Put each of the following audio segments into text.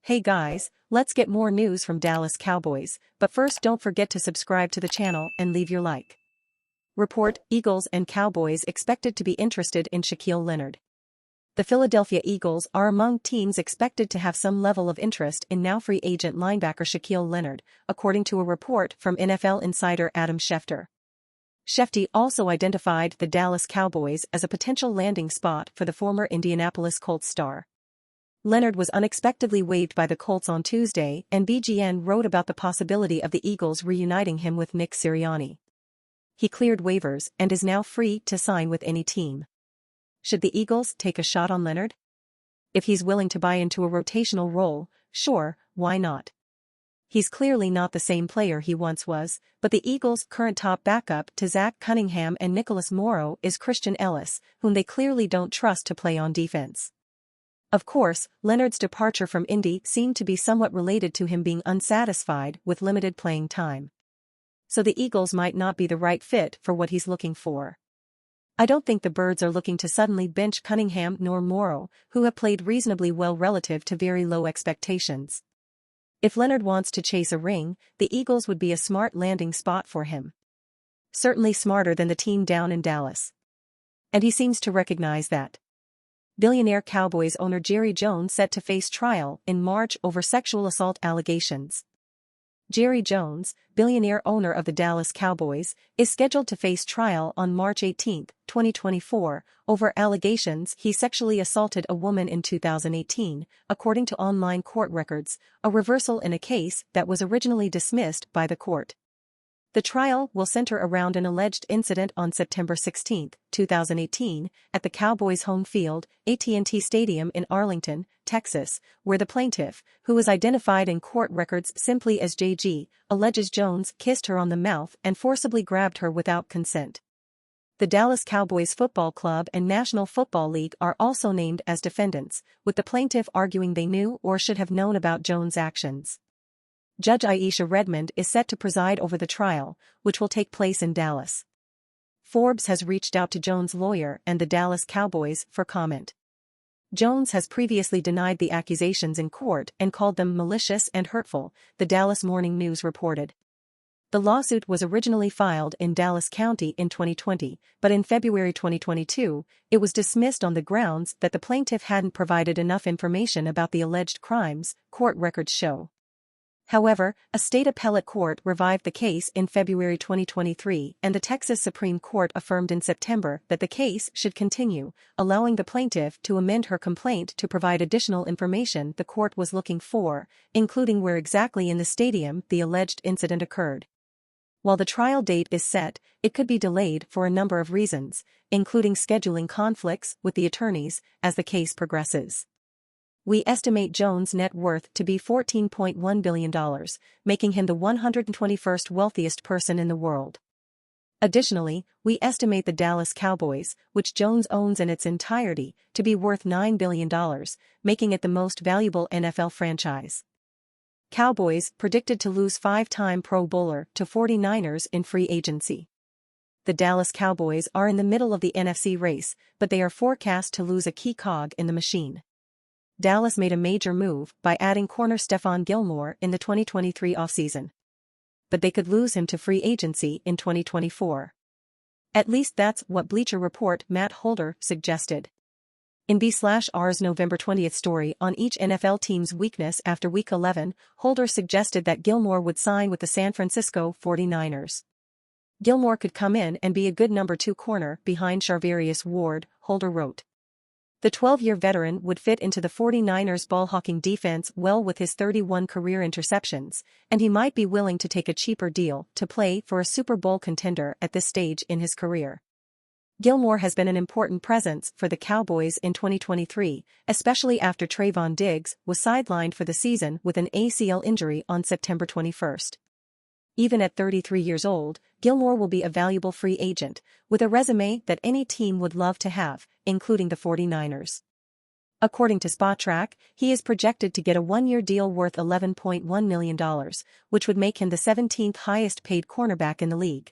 Hey guys, let's get more news from Dallas Cowboys, but first don't forget to subscribe to the channel and leave your like. Report: Eagles and Cowboys expected to be interested in Shaquille Leonard. The Philadelphia Eagles are among teams expected to have some level of interest in now free agent linebacker Shaquille Leonard, according to a report from NFL insider Adam Schefter. Schefter also identified the Dallas Cowboys as a potential landing spot for the former Indianapolis Colts star. Leonard was unexpectedly waived by the Colts on Tuesday, and BGN wrote about the possibility of the Eagles reuniting him with Nick Sirianni. He cleared waivers and is now free to sign with any team. Should the Eagles take a shot on Leonard? If he's willing to buy into a rotational role, sure, why not? He's clearly not the same player he once was, but the Eagles' current top backup to Zach Cunningham and Nicholas Morrow is Christian Ellis, whom they clearly don't trust to play on defense. Of course, Leonard's departure from Indy seemed to be somewhat related to him being unsatisfied with limited playing time. So the Eagles might not be the right fit for what he's looking for. I don't think the Birds are looking to suddenly bench Cunningham nor Morrow, who have played reasonably well relative to very low expectations. If Leonard wants to chase a ring, the Eagles would be a smart landing spot for him. Certainly smarter than the team down in Dallas. And he seems to recognize that. Billionaire Cowboys owner Jerry Jones set to face trial in March over sexual assault allegations. Jerry Jones, billionaire owner of the Dallas Cowboys, is scheduled to face trial on March 18, 2024, over allegations he sexually assaulted a woman in 2018, according to online court records, a reversal in a case that was originally dismissed by the court. The trial will center around an alleged incident on September 16, 2018, at the Cowboys' home field, AT&T Stadium in Arlington, Texas, where the plaintiff, who was identified in court records simply as JG, alleges Jones kissed her on the mouth and forcibly grabbed her without consent. The Dallas Cowboys Football Club and National Football League are also named as defendants, with the plaintiff arguing they knew or should have known about Jones' actions. Judge Aisha Redmond is set to preside over the trial, which will take place in Dallas. Forbes has reached out to Jones' lawyer and the Dallas Cowboys for comment. Jones has previously denied the accusations in court and called them malicious and hurtful, the Dallas Morning News reported. The lawsuit was originally filed in Dallas County in 2020, but in February 2022, it was dismissed on the grounds that the plaintiff hadn't provided enough information about the alleged crimes, court records show. However, a state appellate court revived the case in February 2023, and the Texas Supreme Court affirmed in September that the case should continue, allowing the plaintiff to amend her complaint to provide additional information the court was looking for, including where exactly in the stadium the alleged incident occurred. While the trial date is set, it could be delayed for a number of reasons, including scheduling conflicts with the attorneys as the case progresses. We estimate Jones' net worth to be $14.1 billion, making him the 121st wealthiest person in the world. Additionally, we estimate the Dallas Cowboys, which Jones owns in its entirety, to be worth $9 billion, making it the most valuable NFL franchise. Cowboys predicted to lose five-time Pro Bowler to 49ers in free agency. The Dallas Cowboys are in the middle of the NFC race, but they are forecast to lose a key cog in the machine. Dallas made a major move by adding corner Stephon Gilmore in the 2023 offseason. But they could lose him to free agency in 2024. At least that's what Bleacher Report Matt Holder suggested. In B/R's November 20th story on each NFL team's weakness after Week 11, Holder suggested that Gilmore would sign with the San Francisco 49ers. Gilmore could come in and be a good number 2 corner behind Charvarius Ward, Holder wrote. The 12-year veteran would fit into the 49ers' ball-hawking defense well with his 31 career interceptions, and he might be willing to take a cheaper deal to play for a Super Bowl contender at this stage in his career. Gilmore has been an important presence for the Cowboys in 2023, especially after Trayvon Diggs was sidelined for the season with an ACL injury on September 21st. Even at 33 years old, Gilmore will be a valuable free agent, with a resume that any team would love to have, including the 49ers. According to Spotrac, he is projected to get a 1-year deal worth $11.1 million, which would make him the 17th highest-paid cornerback in the league.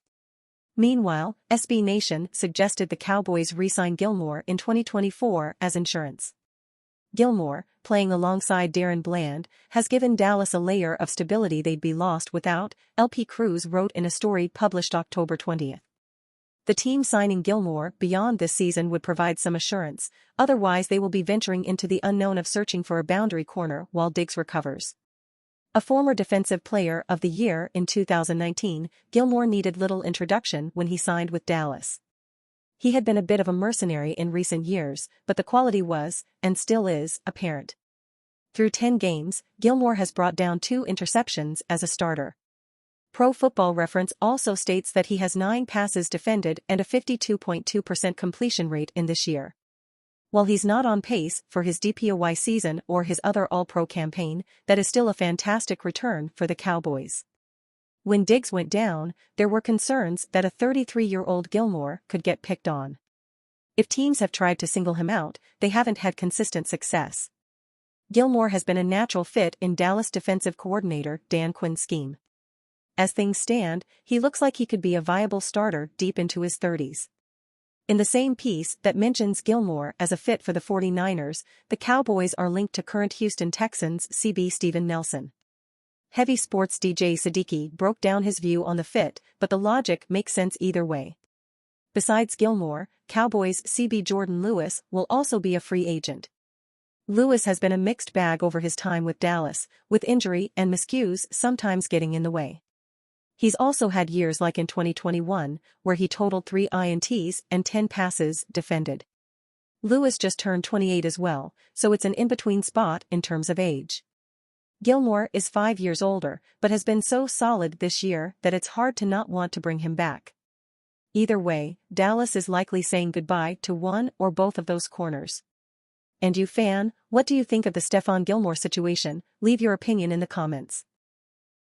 Meanwhile, SB Nation suggested the Cowboys re-sign Gilmore in 2024 as insurance. Gilmore, playing alongside Darren Bland, has given Dallas a layer of stability they'd be lost without, LP Cruz wrote in a story published October 20. The team signing Gilmore beyond this season would provide some assurance, otherwise they will be venturing into the unknown of searching for a boundary corner while Diggs recovers. A former Defensive Player of the Year in 2019, Gilmore needed little introduction when he signed with Dallas. He had been a bit of a mercenary in recent years, but the quality was, and still is, apparent. Through 10 games, Gilmore has brought down 2 interceptions as a starter. Pro Football Reference also states that he has 9 passes defended and a 52.2% completion rate in this year. While he's not on pace for his DPOY season or his other All-Pro campaign, that is still a fantastic return for the Cowboys. When Diggs went down, there were concerns that a 33-year-old Gilmore could get picked on. If teams have tried to single him out, they haven't had consistent success. Gilmore has been a natural fit in Dallas defensive coordinator Dan Quinn's scheme. As things stand, he looks like he could be a viable starter deep into his 30s. In the same piece that mentions Gilmore as a fit for the 49ers, the Cowboys are linked to current Houston Texans CB Steven Nelson. Heavy Sports DJ Siddiqui broke down his view on the fit, but the logic makes sense either way. Besides Gilmore, Cowboys CB Jordan Lewis will also be a free agent. Lewis has been a mixed bag over his time with Dallas, with injury and miscues sometimes getting in the way. He's also had years like in 2021, where he totaled 3 INTs and 10 passes defended. Lewis just turned 28 as well, so it's an in-between spot in terms of age. Gilmore is 5 years older, but has been so solid this year that it's hard to not want to bring him back. Either way, Dallas is likely saying goodbye to one or both of those corners. And you fan, what do you think of the Stephon Gilmore situation? Leave your opinion in the comments.